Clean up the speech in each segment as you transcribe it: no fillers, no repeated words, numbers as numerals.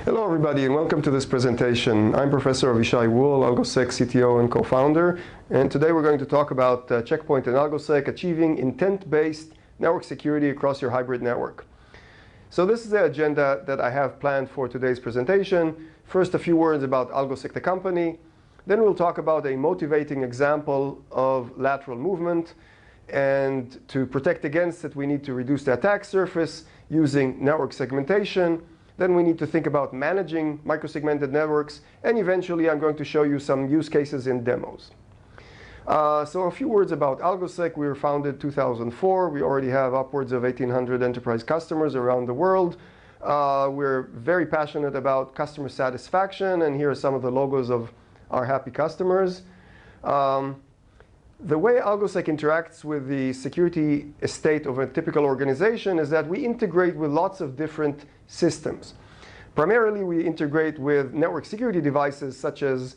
Hello everybody and welcome to this presentation. I'm Professor Avishai Wool, Algosec CTO and co-founder, and today we're going to talk about Check Point and Algosec achieving intent-based network security across your hybrid network. So this is the agenda that I have planned for today's presentation. First, a few words about Algosec the company. Then we'll talk about a motivating example of lateral movement, and to protect against it we need to reduce the attack surface using network segmentation. Then we need to think about managing microsegmented networks, and eventually I'm going to show you some use cases in demos. So a few words about Algosec. We were founded in 2004. We already have upwards of 1,800 enterprise customers around the world. We're very passionate about customer satisfaction, and here are some of the logos of our happy customers. The way Algosec interacts with the security estate of a typical organization is that we integrate with lots of different systems. Primarily, we integrate with network security devices such as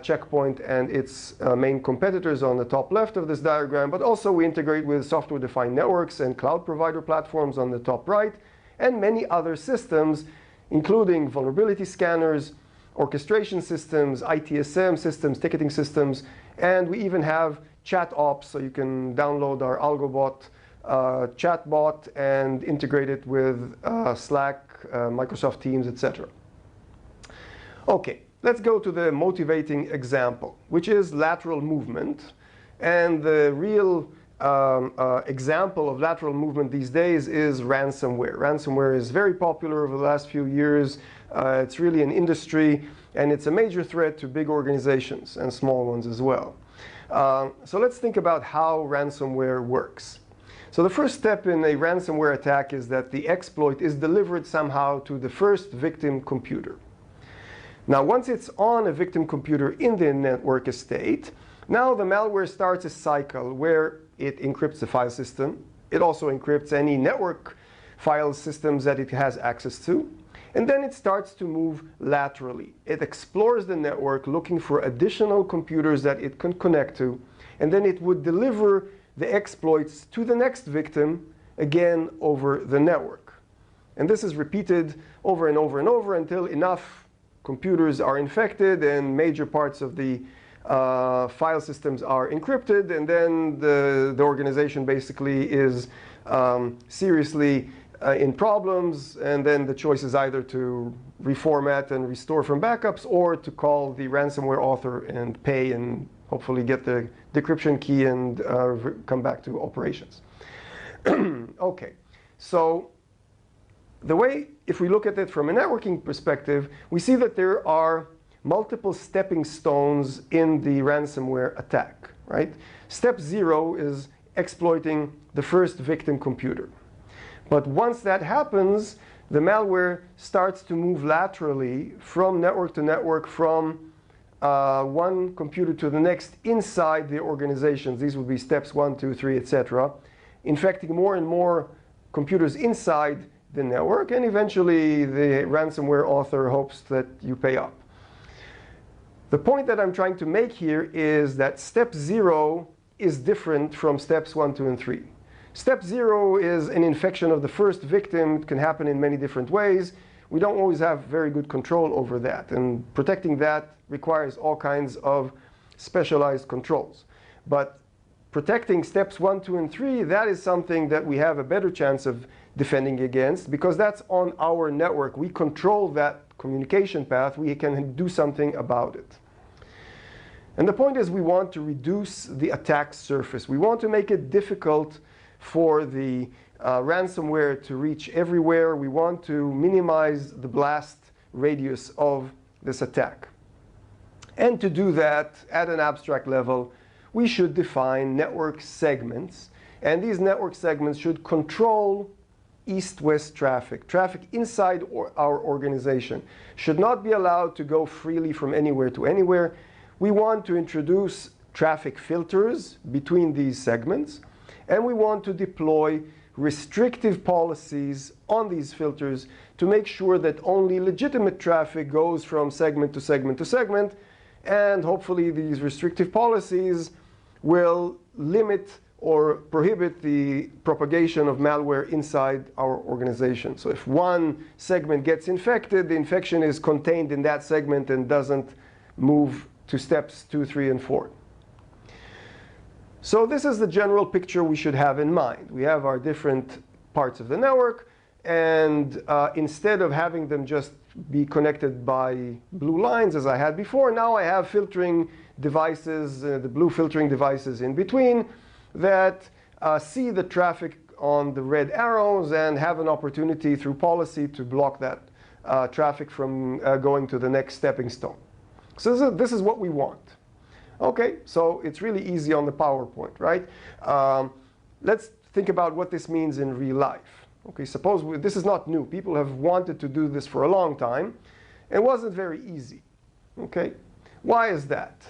Check Point and its main competitors on the top left of this diagram, but also we integrate with software-defined networks and cloud provider platforms on the top right, and many other systems, including vulnerability scanners, orchestration systems, ITSM systems, ticketing systems, and we even have chat ops, so you can download our AlgoBot chatbot and integrate it with Slack, Microsoft Teams, etc. Okay, let's go to the motivating example, which is lateral movement. And the real example of lateral movement these days is ransomware. Ransomware is very popular over the last few years. It's really an industry, and it's a major threat to big organizations and small ones as well. So let's think about how ransomware works. So the first step in a ransomware attack is that the exploit is delivered somehow to the first victim computer. Now, once it's on a victim computer in the network estate, now the malware starts a cycle where it encrypts the file system. It also encrypts any network file systems that it has access to. And then it starts to move laterally. It explores the network looking for additional computers that it can connect to. And then it would deliver the exploits to the next victim, again over the network. And this is repeated over and over and over until enough computers are infected and major parts of the file systems are encrypted. And then the organization basically is seriously in problems, and then the choice is either to reformat and restore from backups or to call the ransomware author and pay and hopefully get the decryption key and come back to operations. Okay, so the way, if we look at it from a networking perspective, we see that there are multiple stepping stones in the ransomware attack, right? Step 0 is exploiting the first victim computer. But once that happens, the malware starts to move laterally from network to network, from one computer to the next inside the organizations. These would be steps 1, 2, 3, etc., infecting more and more computers inside the network, and eventually the ransomware author hopes that you pay up. The point that I'm trying to make here is that step 0 is different from steps 1, 2, and 3. Step 0 is an infection of the first victim. It can happen in many different ways. We don't always have very good control over that, and protecting that requires all kinds of specialized controls. But protecting steps 1, 2, and 3, that is something that we have a better chance of defending against, because that's on our network. We control that communication path. We can do something about it. And the point is, we want to reduce the attack surface. We want to make it difficult for the ransomware to reach everywhere. We want to minimize the blast radius of this attack. And to do that at an abstract level, we should define network segments. And these network segments should control east-west traffic. Traffic inside our organization should not be allowed to go freely from anywhere to anywhere. We want to introduce traffic filters between these segments. And we want to deploy restrictive policies on these filters to make sure that only legitimate traffic goes from segment to segment to segment. And hopefully these restrictive policies will limit or prohibit the propagation of malware inside our organization. So if one segment gets infected, the infection is contained in that segment and doesn't move to steps 2, 3, and 4. So this is the general picture we should have in mind. We have our different parts of the network, and instead of having them just be connected by blue lines as I had before, now I have filtering devices, the blue filtering devices in between that see the traffic on the red arrows and have an opportunity through policy to block that traffic from going to the next stepping stone. So this is what we want. Okay, so it's really easy on the PowerPoint, right? Let's think about what this means in real life. Okay, suppose this is not new. People have wanted to do this for a long time. It wasn't very easy. Okay, why is that?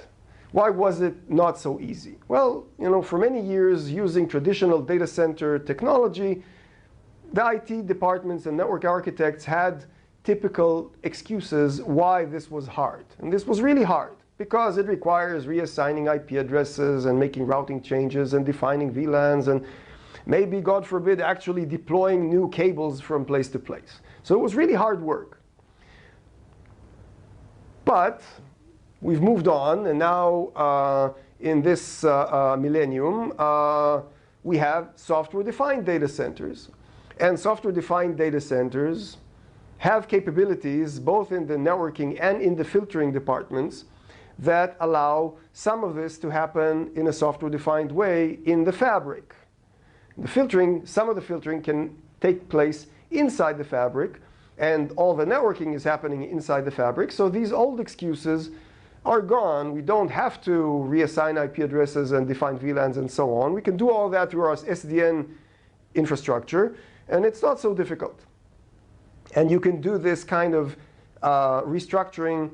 Why was it not so easy? Well, for many years using traditional data center technology, the IT departments and network architects had typical excuses why this was hard. And this was really hard because it requires reassigning IP addresses and making routing changes and defining VLANs and maybe, God forbid, actually deploying new cables from place to place. So it was really hard work. But we've moved on, and now in this millennium, we have software-defined data centers. And software-defined data centers have capabilities both in the networking and in the filtering departments that allow some of this to happen in a software-defined way in the fabric. The filtering, some of the filtering can take place inside the fabric, and all the networking is happening inside the fabric. So these old excuses are gone. We don't have to reassign IP addresses and define VLANs and so on. We can do all that through our SDN infrastructure, and it's not so difficult. And you can do this kind of restructuring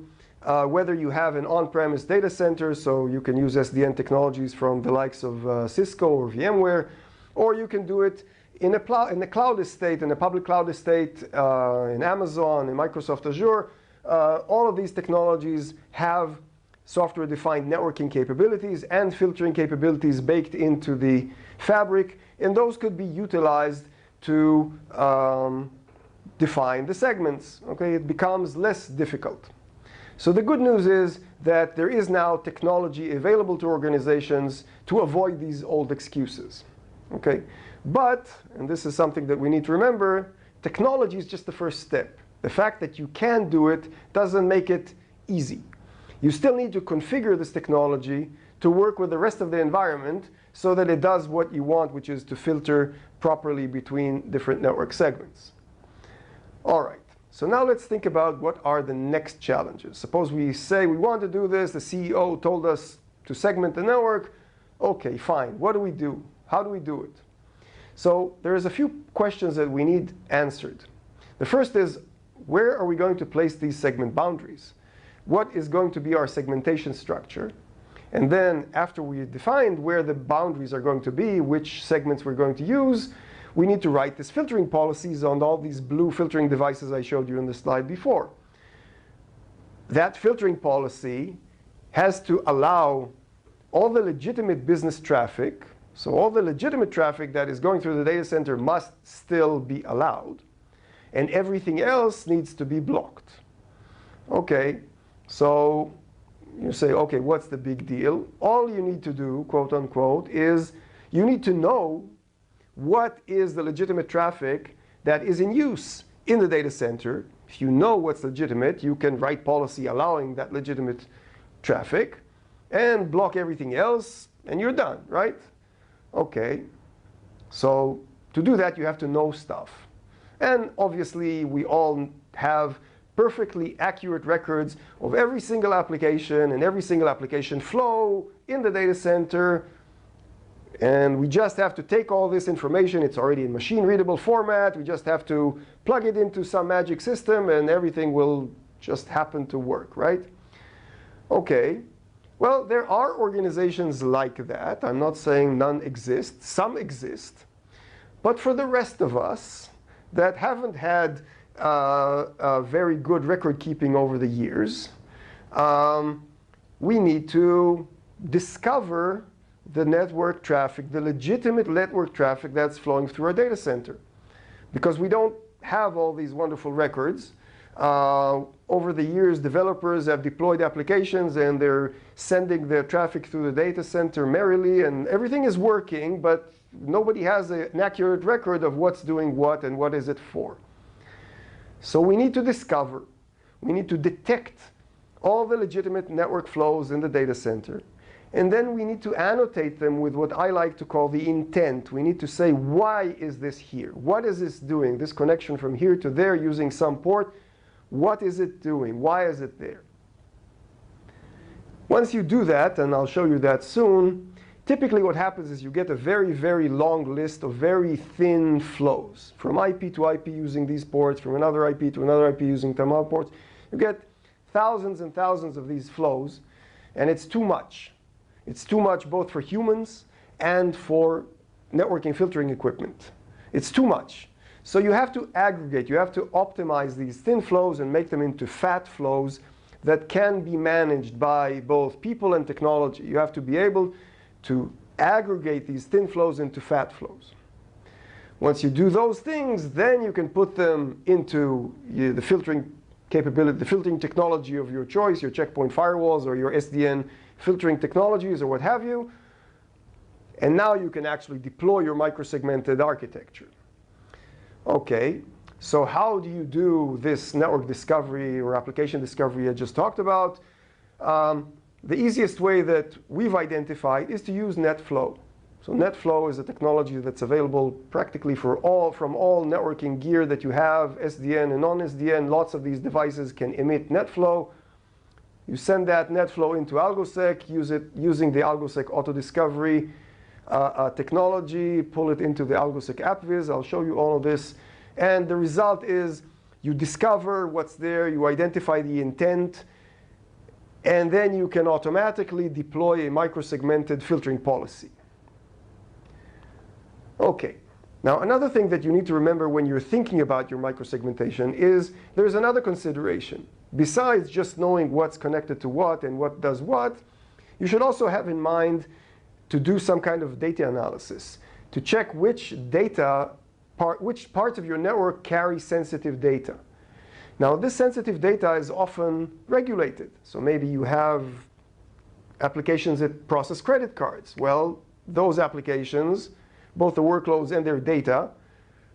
whether you have an on-premise data center, so you can use SDN technologies from the likes of Cisco or VMware, or you can do it in a cloud estate, in a public cloud estate, in Amazon, in Microsoft Azure. All of these technologies have software-defined networking capabilities and filtering capabilities baked into the fabric, and those could be utilized to define the segments. Okay, it becomes less difficult. So the good news is that there is now technology available to organizations to avoid these old excuses. Okay, but, and this is something that we need to remember, technology is just the first step. The fact that you can do it doesn't make it easy. You still need to configure this technology to work with the rest of the environment so that it does what you want, which is to filter properly between different network segments. All right, so now let's think about what are the next challenges. Suppose we say we want to do this, the CEO told us to segment the network. Okay, fine, what do we do? How do we do it? So there's a few questions that we need answered. The first is, where are we going to place these segment boundaries? What is going to be our segmentation structure? And then after we defined where the boundaries are going to be, which segments we're going to use, we need to write these filtering policies on all these blue filtering devices I showed you in the slide before. That filtering policy has to allow all the legitimate business traffic, so all the legitimate traffic that is going through the data center must still be allowed, and everything else needs to be blocked. Okay, so you say, okay, what's the big deal? All you need to do, quote unquote, is you need to know what is the legitimate traffic that is in use in the data center. If you know what's legitimate, you can write policy allowing that legitimate traffic and block everything else, and you're done, right? Okay, so to do that, you have to know stuff. And obviously, we all have perfectly accurate records of every single application and every single application flow in the data center. And we just have to take all this information. It's already in machine-readable format. We just have to plug it into some magic system, and everything will just happen to work, right? Okay. Well, there are organizations like that. I'm not saying none exist. Some exist. But for the rest of us that haven't had a very good record keeping over the years, we need to discover the network traffic, the legitimate network traffic that's flowing through our data center. Because we don't have all these wonderful records. Over the years, developers have deployed applications and they're sending their traffic through the data center merrily, and everything is working, but nobody has an accurate record of what's doing what and what is it for. So we need to discover, we need to detect all the legitimate network flows in the data center. And then we need to annotate them with what I like to call the intent. We need to say, why is this here? What is this doing? This connection from here to there using some port, what is it doing? Why is it there? Once you do that, and I'll show you that soon, typically what happens is you get a very, very long list of very thin flows. From IP to IP using these ports, from another IP to another IP using some other ports. You get thousands and thousands of these flows, and it's too much. It's too much both for humans and for networking filtering equipment. It's too much. So you have to aggregate, you have to optimize these thin flows and make them into fat flows that can be managed by both people and technology. You have to be able to aggregate these thin flows into fat flows. Once you do those things, then you can put them into the filtering capability, the filtering technology of your choice, your checkpoint firewalls or your SDN filtering technologies or what have you. And now you can actually deploy your microsegmented architecture. Okay, so how do you do this network discovery or application discovery I just talked about? The easiest way that we've identified is to use NetFlow. So NetFlow is a technology that's available practically from all networking gear that you have, SDN and non-SDN. Lots of these devices can emit NetFlow. You send that NetFlow into Algosec, use it using the Algosec auto discovery technology, pull it into the Algosec AppViz. I'll show you all of this. And the result is you discover what's there, you identify the intent, and then you can automatically deploy a microsegmented filtering policy. Okay. Now, another thing that you need to remember when you're thinking about your microsegmentation is there's another consideration. Besides just knowing what's connected to what and what does what, you should also have in mind to do some kind of data analysis, to check which parts of your network carry sensitive data. Now, this sensitive data is often regulated. So maybe you have applications that process credit cards. Well, those applications, both the workloads and their data,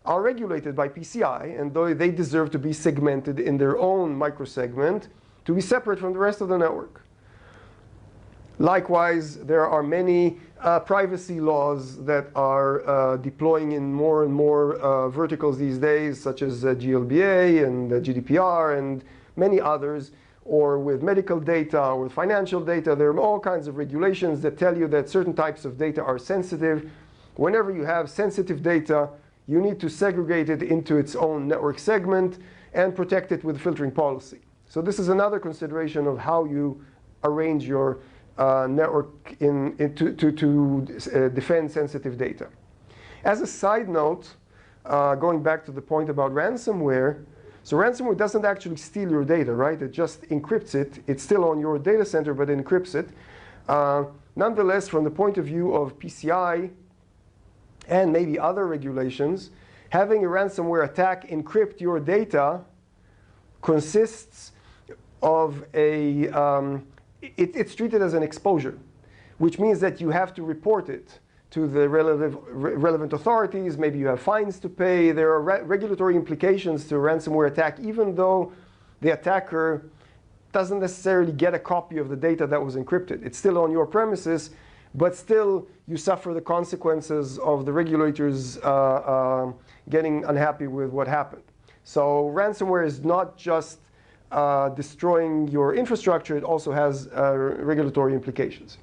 are regulated by PCI, and they deserve to be segmented in their own microsegment to be separate from the rest of the network. Likewise, there are many privacy laws that are deploying in more and more verticals these days, such as GLBA and GDPR and many others, or with medical data or with financial data. There are all kinds of regulations that tell you that certain types of data are sensitive. Whenever you have sensitive data, you need to segregate it into its own network segment and protect it with filtering policy. So this is another consideration of how you arrange your network to defend sensitive data. As a side note, going back to the point about ransomware, so ransomware doesn't actually steal your data, right? It just encrypts it. It's still on your data center, but it encrypts it. Nonetheless, from the point of view of PCI and maybe other regulations, having a ransomware attack encrypt your data consists of it's treated as an exposure, which means that you have to report it to the relevant authorities. Maybe you have fines to pay. There are regulatory implications to a ransomware attack, even though the attacker doesn't necessarily get a copy of the data that was encrypted. It's still on your premises, but still you suffer the consequences of the regulators getting unhappy with what happened. So ransomware is not just destroying your infrastructure, it also has regulatory implications.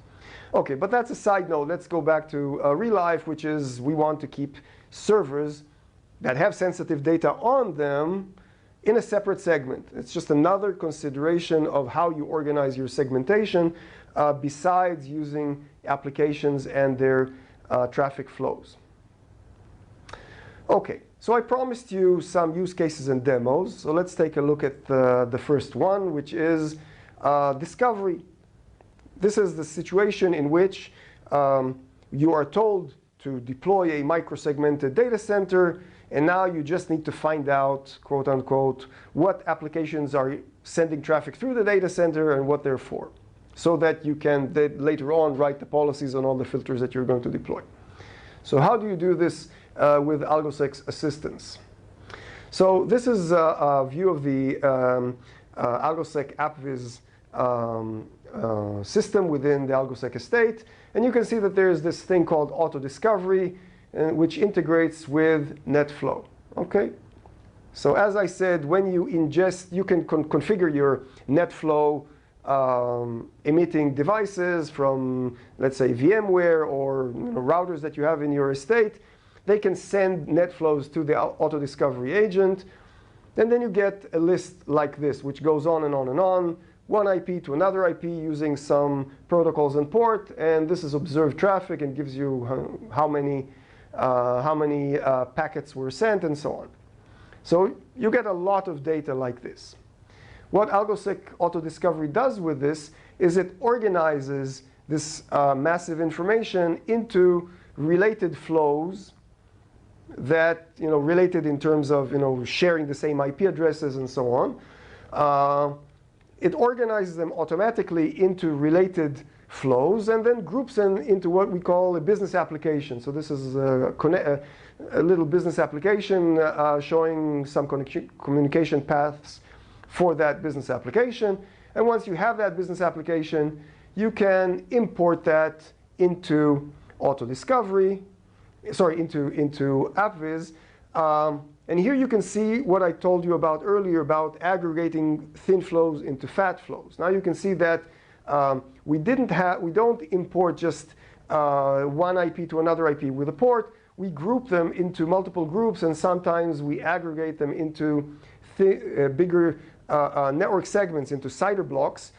Okay, but that's a side note. Let's go back to real life, which is we want to keep servers that have sensitive data on them in a separate segment. It's just another consideration of how you organize your segmentation besides using applications and their traffic flows. Okay, so I promised you some use cases and demos. So let's take a look at the first one, which is discovery. This is the situation in which you are told to deploy a microsegmented data center, and now you just need to find out, quote unquote, what applications are sending traffic through the data center and what they're for, so that you can then later on write the policies on all the filters that you're going to deploy. So how do you do this with Algosec's assistance? So this is a view of the Algosec AppViz system within the Algosec estate. And you can see that there's this thing called auto discovery, which integrates with NetFlow. Okay? So as I said, when you ingest, you can configure your NetFlow emitting devices from, let's say, VMware or routers that you have in your estate. They can send NetFlows to the auto discovery agent. And then you get a list like this, which goes on and on and on. One IP to another IP using some protocols and port, and this is observed traffic and gives you how many packets were sent and so on. So you get a lot of data like this. What Algosec Auto Discovery does with this is it organizes this massive information into related flows that, related in terms of, sharing the same IP addresses and so on. It organizes them automatically into related flows and then groups them into what we call a business application. So this is a little business application showing some communication paths for that business application. And once you have that business application, you can import that into auto discovery, into AppViz. And here you can see what I told you about earlier about aggregating thin flows into fat flows. Now you can see that we don't import just one IP to another IP with a port. We group them into multiple groups, and sometimes we aggregate them into bigger network segments, into CIDR blocks,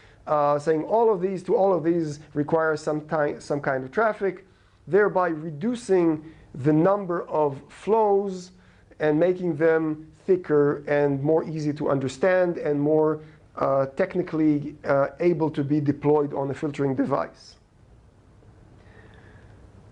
saying all of these to all of these require some kind of traffic, thereby reducing the number of flows and making them thicker and more easy to understand and more technically able to be deployed on a filtering device.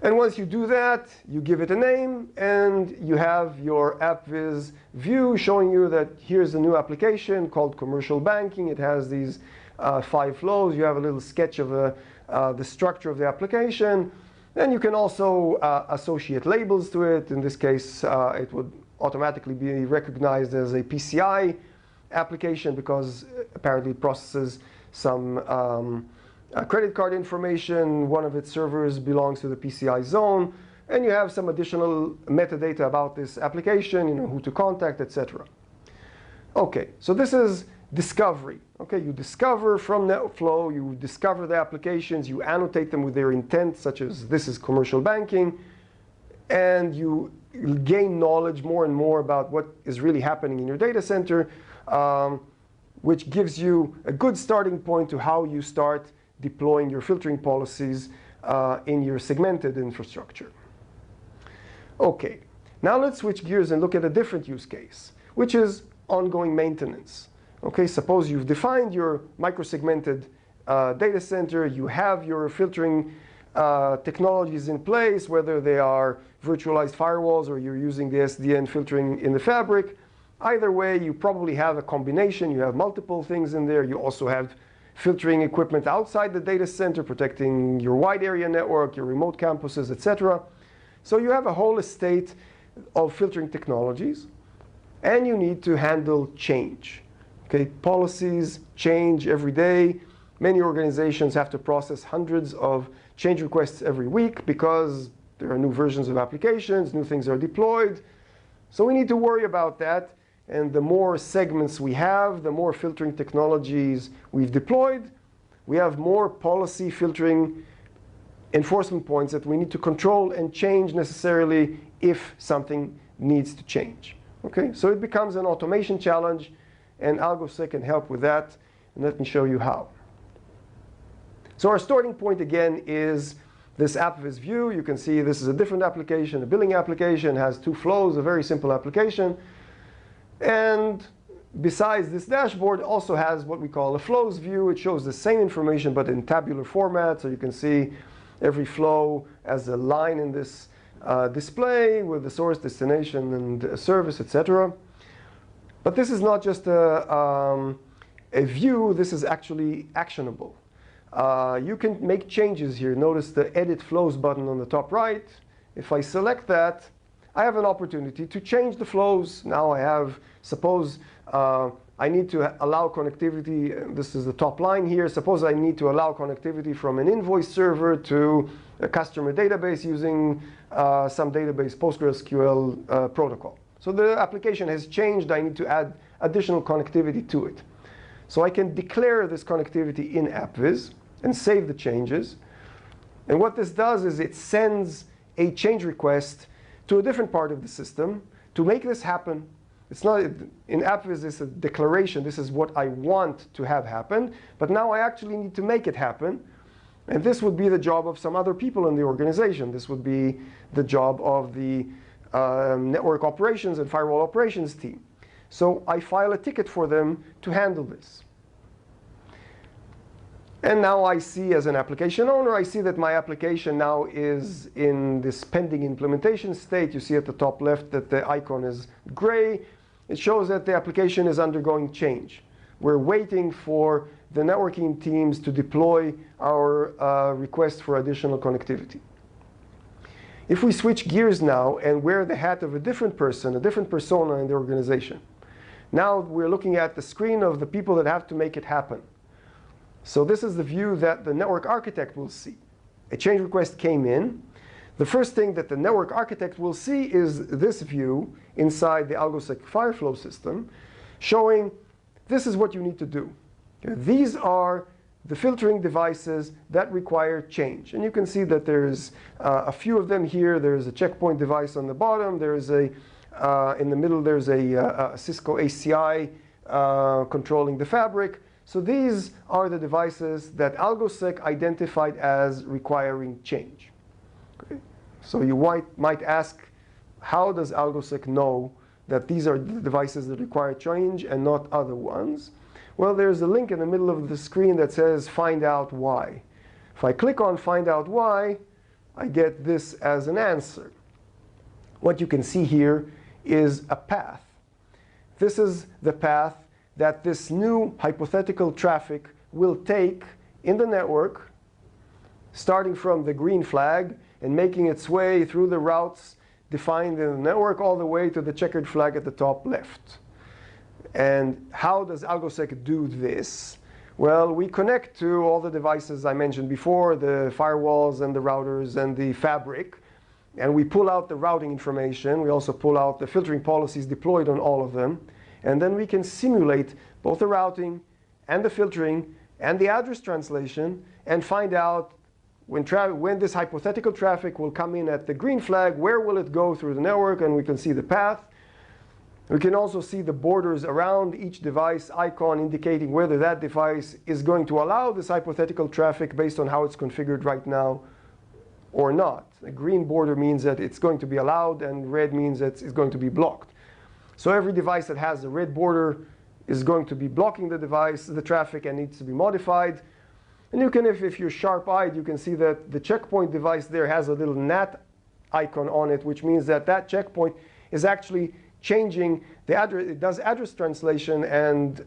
And once you do that, you give it a name, and you have your AppViz view showing you that here's a new application called commercial banking. It has these 5 flows. You have a little sketch of the structure of the application. Then you can also associate labels to it. In this case, it would automatically be recognized as a PCI application because apparently it processes some credit card information. One of its servers belongs to the PCI zone. And you have some additional metadata about this application, who to contact, etc. Okay, so this is discovery. Okay, you discover from NetFlow, you discover the applications, you annotate them with their intent, such as this is commercial banking, and you gain knowledge more and more about what is really happening in your data center, which gives you a good starting point to how you start deploying your filtering policies in your segmented infrastructure. Okay, now let's switch gears and look at a different use case, which is ongoing maintenance. Okay, suppose you've defined your microsegmented data center, you have your filtering technologies in place, whether they are virtualized firewalls or you're using the SDN filtering in the fabric. Either way, you probably have a combination. You have multiple things in there. You also have filtering equipment outside the data center, protecting your wide area network, your remote campuses, etc. So you have a whole estate of filtering technologies, and you need to handle change. Okay, policies change every day. Many organizations have to process hundreds of change requests every week because there are new versions of applications, new things are deployed. So we need to worry about that. And the more segments we have, the more filtering technologies we've deployed, we have more policy filtering enforcement points that we need to control and change necessarily if something needs to change. Okay, so it becomes an automation challenge, and Algosec can help with that. And let me show you how. So our starting point again is this AppViz view. You can see this is a different application, a billing application, has 2 flows, a very simple application. And besides this dashboard, it also has what we call a flows view. It shows the same information but in tabular format. So you can see every flow as a line in this display with the source, destination, and service, etc. But this is not just a view. This is actually actionable. You can make changes here. Notice the Edit Flows button on the top right. If I select that, I have an opportunity to change the flows. Now I have, suppose I need to allow connectivity. This is the top line here. Suppose I need to allow connectivity from an invoice server to a customer database using some database PostgreSQL protocol. So the application has changed. I need to add additional connectivity to it. So I can declare this connectivity in AppViz and save the changes. And what this does is it sends a change request to a different part of the system to make this happen. It's not, in AppViz, it's a declaration. This is what I want to have happen. But now I actually need to make it happen. And this would be the job of some other people in the organization. This would be the job of the network operations and firewall operations team. So I file a ticket for them to handle this. And now I see, as an application owner, I see that my application now is in this pending implementation state. You see at the top left that the icon is gray. It shows that the application is undergoing change. We're waiting for the networking teams to deploy our request for additional connectivity. If we switch gears now and wear the hat of a different person, a different persona in the organization, now we're looking at the screen of the people that have to make it happen. So this is the view that the network architect will see. A change request came in. The first thing that the network architect will see is this view inside the Algosec Fireflow system, showing this is what you need to do. Okay, these are the filtering devices that require change. And you can see that there's a few of them here. There's a checkpoint device on the bottom. There's a, in the middle, there's a Cisco ACI controlling the fabric. So these are the devices that Algosec identified as requiring change. Okay. So you might ask, how does Algosec know that these are the devices that require change and not other ones? Well, there's a link in the middle of the screen that says find out why. If I click on find out why, I get this as an answer. What you can see here is a path. This is the path that this new hypothetical traffic will take in the network, starting from the green flag and making its way through the routes defined in the network all the way to the checkered flag at the top left. And how does Algosec do this? Well, we connect to all the devices I mentioned before, the firewalls and the routers and the fabric. And we pull out the routing information. We also pull out the filtering policies deployed on all of them. And then we can simulate both the routing and the filtering and the address translation and find out when this hypothetical traffic will come in at the green flag, where will it go through the network, and we can see the path. We can also see the borders around each device icon indicating whether that device is going to allow this hypothetical traffic based on how it's configured right now or not. A green border means that it's going to be allowed, and red means that it's going to be blocked. So every device that has a red border is going to be blocking the traffic, and needs to be modified. And you can, if you're sharp-eyed, you can see that the checkpoint device there has a little gnat icon on it, which means that that checkpoint is actually changing the address. It does address translation, and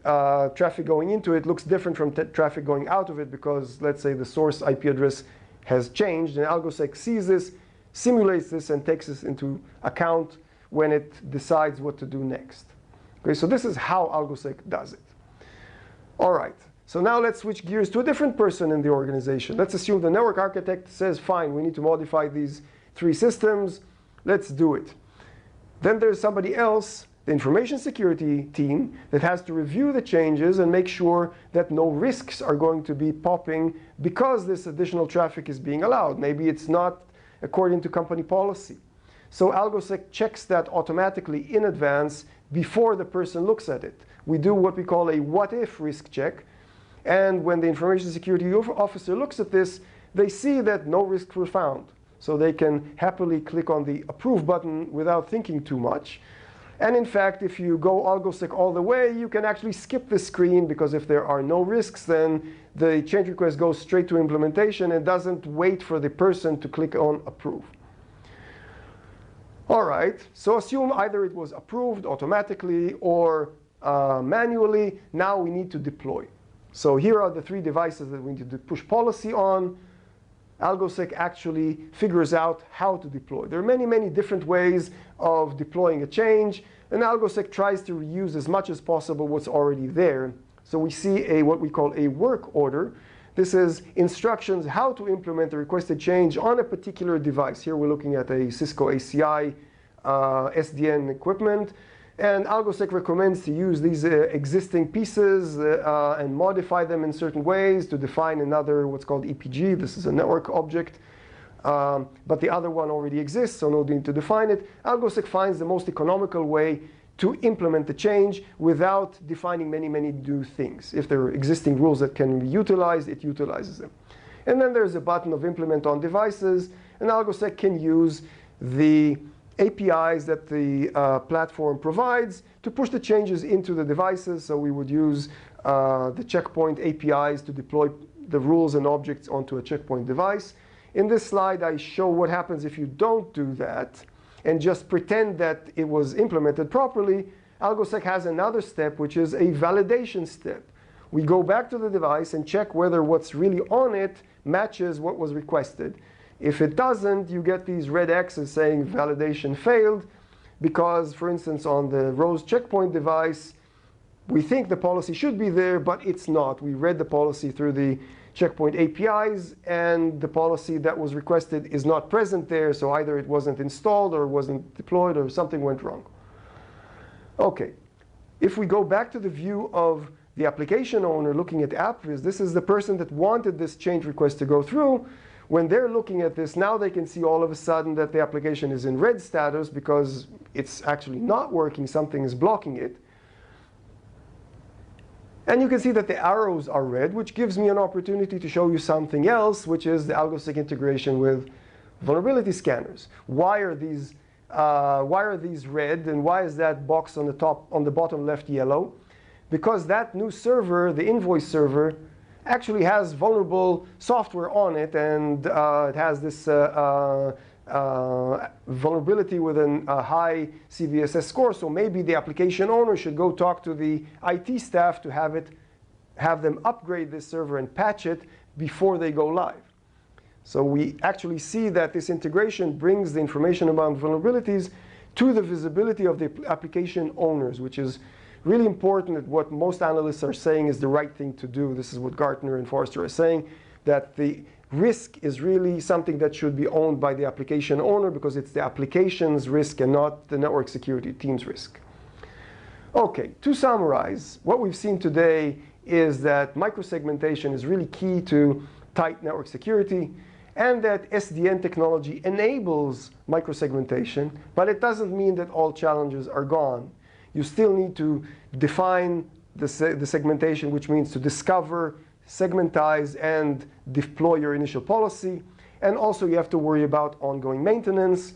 traffic going into it looks different from traffic going out of it because, let's say, the source IP address has changed. And Algosec sees this, simulates this, and takes this into account when it decides what to do next. Okay, so this is how Algosec does it. All right, so now let's switch gears to a different person in the organization. Let's assume the network architect says, fine, we need to modify these 3 systems. Let's do it. Then there's somebody else, the information security team, that has to review the changes and make sure that no risks are going to be popping because this additional traffic is being allowed. Maybe it's not according to company policy. So Algosec checks that automatically in advance before the person looks at it. We do what we call a what-if risk check. And when the information security officer looks at this, they see that no risks were found. So they can happily click on the approve button without thinking too much. And in fact, if you go Algosec all the way, you can actually skip the screen, because if there are no risks, then the change request goes straight to implementation and doesn't wait for the person to click on approve. All right, so assume either it was approved automatically or manually. Now we need to deploy. So here are the 3 devices that we need to push policy on. Algosec actually figures out how to deploy. There are many, many different ways of deploying a change, and Algosec tries to reuse as much as possible what's already there. So we see what we call a work order. This is instructions how to implement a requested change on a particular device. Here we're looking at a Cisco ACI SDN equipment. And Algosec recommends to use these existing pieces and modify them in certain ways to define another, what's called EPG. This is a network object. But the other one already exists, so no need to define it. Algosec finds the most economical way to implement the change without defining many, many new things. If there are existing rules that can be utilized, it utilizes them. And then there's a button of implement on devices, and Algosec can use the APIs that the platform provides to push the changes into the devices. So we would use the checkpoint APIs to deploy the rules and objects onto a checkpoint device. In this slide, I show what happens if you don't do that and just pretend that it was implemented properly. Algosec has another step, which is a validation step. We go back to the device and check whether what's really on it matches what was requested. If it doesn't, you get these red X's saying validation failed, because, for instance, on the Rose checkpoint device, we think the policy should be there, but it's not. We read the policy through the checkpoint APIs, and the policy that was requested is not present there, so either it wasn't installed or wasn't deployed or something went wrong. OK, if we go back to the view of the application owner looking at AppViz, this is the person that wanted this change request to go through. When they're looking at this, now they can see all of a sudden that the application is in red status because it's actually not working. Something is blocking it. And you can see that the arrows are red, which gives me an opportunity to show you something else, which is the Algosec integration with vulnerability scanners. Why are these red, and why is that box on the bottom left yellow? Because that new server, the invoice server, actually has vulnerable software on it, and it has this vulnerability with a high CVSS score. So maybe the application owner should go talk to the IT staff to have them upgrade this server and patch it before they go live. So we actually see that this integration brings the information about vulnerabilities to the visibility of the application owners, which is really important. That what most analysts are saying is the right thing to do. This is what Gartner and Forrester are saying, that the risk is really something that should be owned by the application owner, because it's the application's risk and not the network security team's risk. OK, to summarize, what we've seen today is that microsegmentation is really key to tight network security, and that SDN technology enables microsegmentation, but it doesn't mean that all challenges are gone. You still need to define the segmentation, which means to discover, segmentize, and deploy your initial policy. And also you have to worry about ongoing maintenance,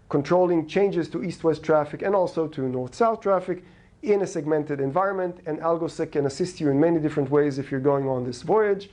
controlling changes to east-west traffic and also to north-south traffic in a segmented environment. And Algosec can assist you in many different ways if you're going on this voyage.